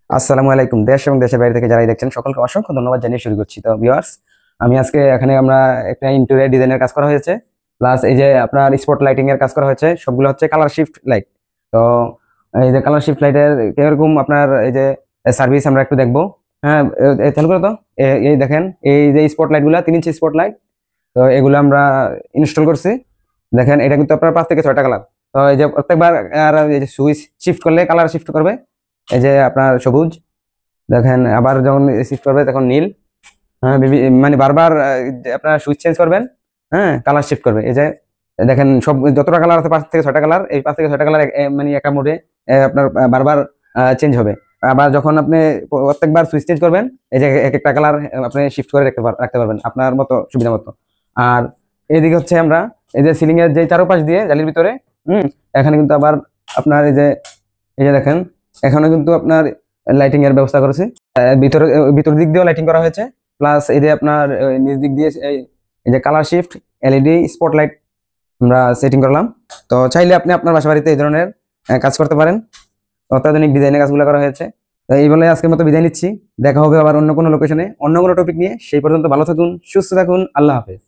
আসসালামু আলাইকুম। দেশ এবং দেশের বাইরে থেকে যারাই দেখছেন সকলকে অসংখ্য ধন্যবাদ জানিয়ে শুরু করছি। তো ভিউয়ার্স, আমি আজকে এখানে আমরা একটা ইন্টেরিয়র ডিজাইনের কাজ করা হয়েছে, প্লাস এই যে আপনার স্পট লাইটিং এর কাজ করা হয়েছে, সবগুলো হচ্ছে কালার শিফট লাইট। তো এই যে কালার শিফট লাইটের কিরকম আপনার এই যে সার্ভিস আমরা একটু দেখবো। হ্যাঁ, চালু করো তো। এই দেখেন, এই যে স্পট লাইট গুলা 3 ইঞ্চি স্পট লাইট, তো এগুলো আমরা ইনস্টল করছি। দেখেন, এটা কিন্তু আপনার 5 থেকে 6টা কালার। তো এই যে প্রত্যেকবার আর এই যে সুইচ শিফট করলে কালার শিফট করবে। এই যে আপনার সবুজ, দেখেন আবার যখন শিফট করবে তখন নীল। হ্যাঁ, মানে বারবার আপনার সুইচ চেঞ্জ করবেন। হ্যাঁ, কালার শিফট করবে। এই যে দেখেন, সব যতটা কালার আছে 5 থেকে 6টা কালার, এই 5 থেকে 6টা কালার মানে একটা মোডে আপনার বারবার চেঞ্জ হবে। আবার যখন আপনি প্রত্যেকবার সুইচ চেঞ্জ করবেন, এই যে এক একটা কালার আপনি শিফট করে রাখতে পারবেন আপনার মতো সুবিধা মতো। আর এইদিকে হচ্ছে আমরা এই যে সিলিং এর যে চারপাশ দিয়ে জালির ভিতরে, এখানে কিন্তু আবার আপনার এই যে দেখেন, এখানে কিন্তু আপনার লাইটিং এর ব্যবস্থা করেছি। ভিতরে ভিতর দিক দিয়েও লাইটিং করা হয়েছে, প্লাস এই যে আপনার নিচ দিক দিয়ে এই যে কালার শিফট এলইডি স্পটলাইট আমরা সেটিং করলাম। তো চাইলে আপনি আপনার বাসা বাড়িতে এই ধরনের কাজ করতে পারেন। অত্যাধুনিক ডিজাইনের কাজগুলো করা হয়েছে। তো এই বলে আজকের মতো বিদায় নিচ্ছি। দেখা হবে আবার অন্য কোনো লোকেশনে অন্য কোনো টপিক নিয়ে। সেই পর্যন্ত ভালো থাকুন, সুস্থ থাকুন, আল্লাহ হাফেজ।